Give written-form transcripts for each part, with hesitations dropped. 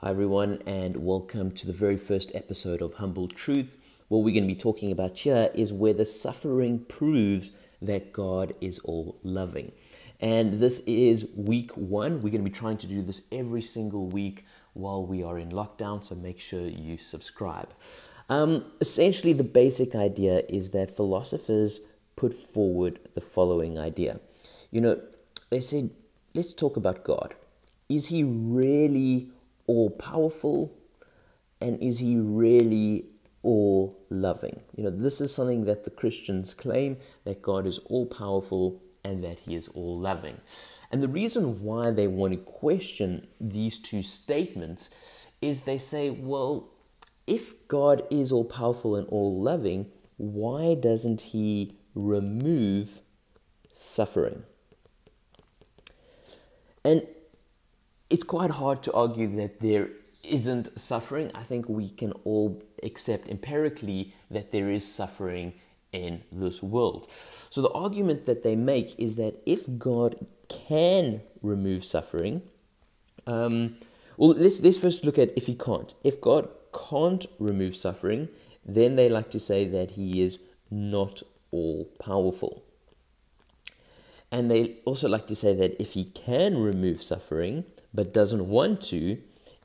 Hi, everyone, and welcome to the very first episode of Humble Truth. What we're going to be talking about here is whether suffering proves that God is all loving. And this is week one. We're going to be trying to do this every single week while we are in lockdown, so make sure you subscribe. Essentially, the basic idea is that philosophers put forward the following idea. They said, let's talk about God. Is he really all-powerful, and is he really all-loving? This is something that the Christians claim, that God is all-powerful and that he is all-loving. And the reason why they want to question these two statements is they say, well, if God is all-powerful and all-loving, why doesn't he remove suffering? And it's quite hard to argue that there isn't suffering. I think we can all accept empirically that there is suffering in this world. So the argument that they make is that if God can remove suffering, let's first look at if he can't. If God can't remove suffering, then they like to say that he is not all-powerful. And they also like to say that if he can remove suffering but doesn't want to,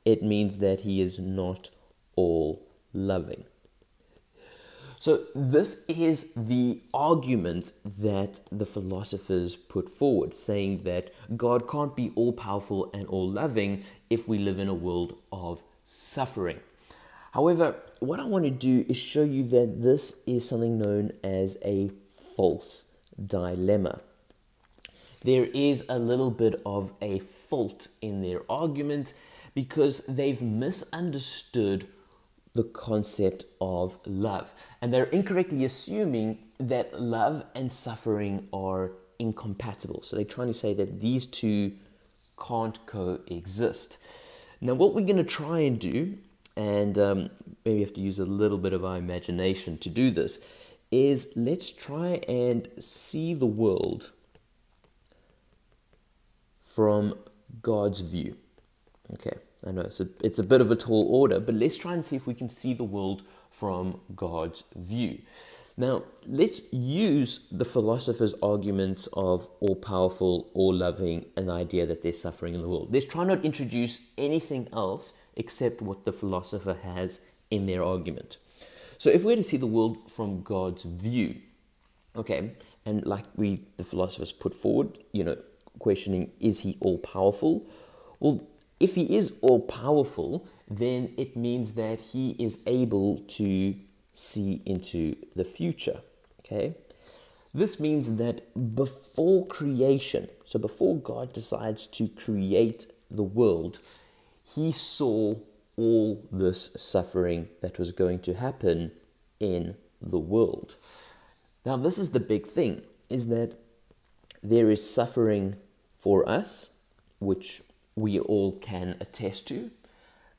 it means that he is not all-loving. So this is the argument that the philosophers put forward, saying that God can't be all-powerful and all-loving if we live in a world of suffering. However, what I want to do is show you that this is something known as a false dilemma. There is a little bit of a fault in their argument because they've misunderstood the concept of love. And they're incorrectly assuming that love and suffering are incompatible. So they're trying to say that these two can't coexist. Now, what we're going to try and do, and maybe have to use a little bit of our imagination to do this, is let's try and see the world from God's view. Okay, I know it's a bit of a tall order, but let's try and see if we can see the world from God's view. Now, let's use the philosopher's arguments of all-powerful, all-loving, and the idea that there's suffering in the world. Let's try not introduce anything else except what the philosopher has in their argument. So if we're to see the world from God's view, okay, and like the philosophers put forward, questioning, is he all-powerful? Well, if he is all-powerful, then it means that he is able to see into the future, okay? This means that before creation, so before God decides to create the world, he saw all this suffering that was going to happen in the world. Now, this is the big thing, is that there is suffering for us, which we all can attest to.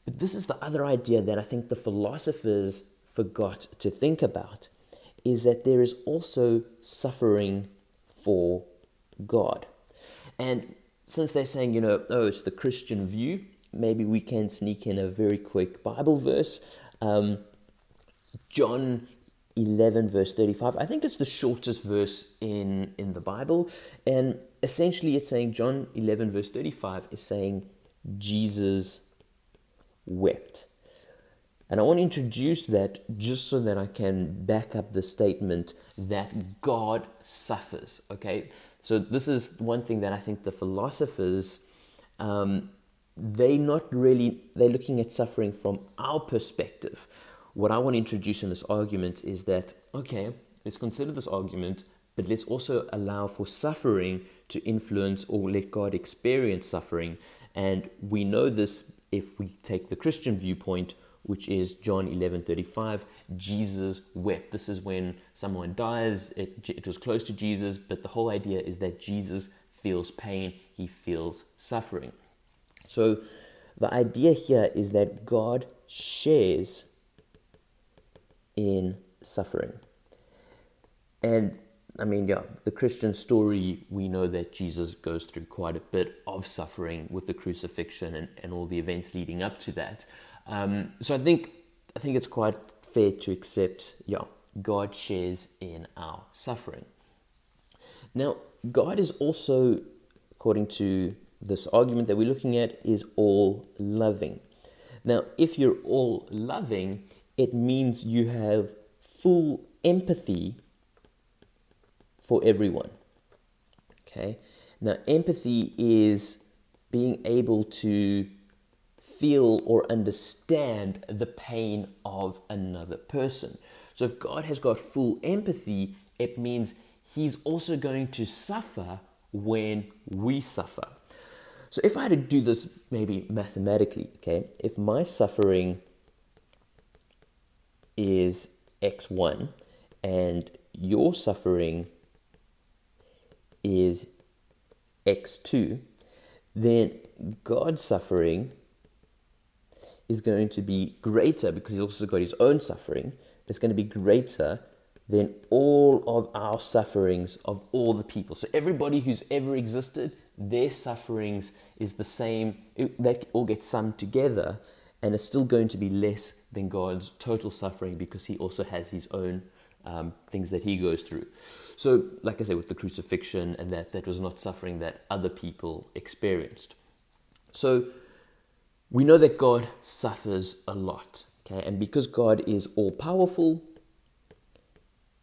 But this is the other idea that I think the philosophers forgot to think about, is that there is also suffering for God. And since they're saying, it's the Christian view, maybe we can sneak in a very quick Bible verse. John 11 verse 35. I think it's the shortest verse in the Bible. And essentially it's saying, John 11 verse 35 is saying, Jesus wept. And I want to introduce that just so that I can back up the statement that God suffers, okay? So this is one thing that I think the philosophers, they're looking at suffering from our perspective. What I want to introduce in this argument is that, okay, let's consider this argument, but let's also allow for suffering to influence or let God experience suffering. And we know this if we take the Christian viewpoint, which is John 11:35, Jesus wept. This is when someone dies. It was close to Jesus, but the whole idea is that Jesus feels pain, he feels suffering. So the idea here is that God shares in suffering. And I mean, yeah, the Christian story, we know that Jesus goes through quite a bit of suffering with the crucifixion and all the events leading up to that. So I think it's quite fair to accept, yeah, God shares in our suffering. Now, God is also, according to this argument that we're looking at, is all loving. Now, if you're all loving, it means you have full empathy for everyone. Okay? Now, empathy is being able to feel or understand the pain of another person. So if God has got full empathy, it means He's also going to suffer when we suffer. So if I had to do this maybe mathematically, okay, if my suffering is X1 and your suffering is X2, then God's suffering is going to be greater because He's also got His own suffering. It's going to be greater than all of our sufferings of all the people. So everybody who's ever existed, their sufferings is the same. They all get summed together, and it's still going to be less than God's total suffering because He also has His own things that He goes through. So, like I say, with the crucifixion and that was not suffering that other people experienced. So, we know that God suffers a lot, okay? And because God is all-powerful,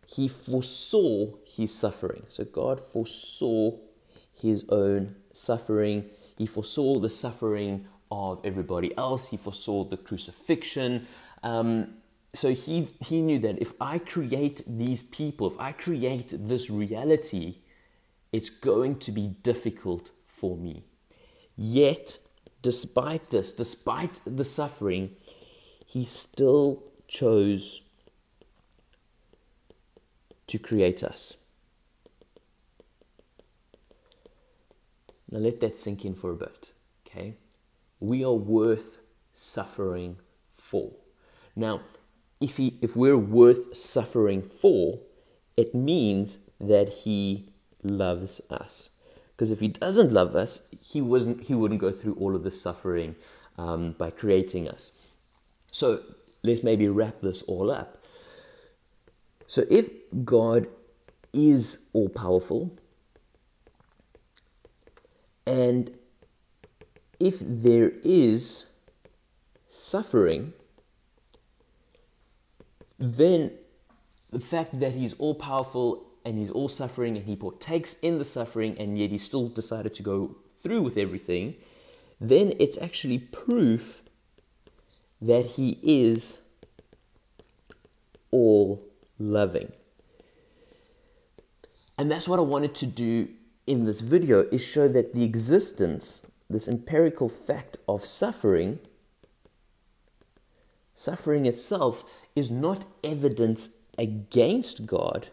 He foresaw His suffering. So God foresaw His own suffering. He foresaw the suffering of everybody else. He foresaw the crucifixion. So he knew that if I create these people, if I create this reality, it's going to be difficult for me. Yet, despite this, despite the suffering, He still chose to create us. Now let that sink in for a bit, okay? We are worth suffering for. Now, if we're worth suffering for, it means that He loves us. Because if He doesn't love us, He wouldn't go through all of this suffering by creating us. So let's maybe wrap this all up. So if God is all-powerful, and if there is suffering, then the fact that He's all-powerful and He's all-suffering and He partakes in the suffering and yet He still decided to go through with everything, then it's actually proof that He is all-loving. And that's what I wanted to do in this video, is show that the existence, this empirical fact of suffering itself is not evidence against God.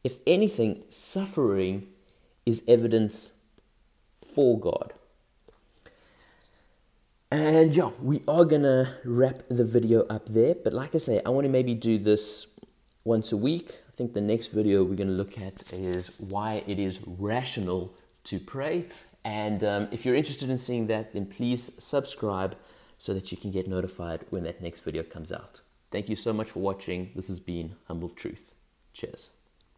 If anything, suffering is evidence for God. And yeah, we are going to wrap the video up there. But like I say, I want to maybe do this once a week. I think the next video we're going to look at is why it is rational to pray. And if you're interested in seeing that, then please subscribe so that you can get notified when that next video comes out. Thank you so much for watching. This has been Humble Truth. Cheers.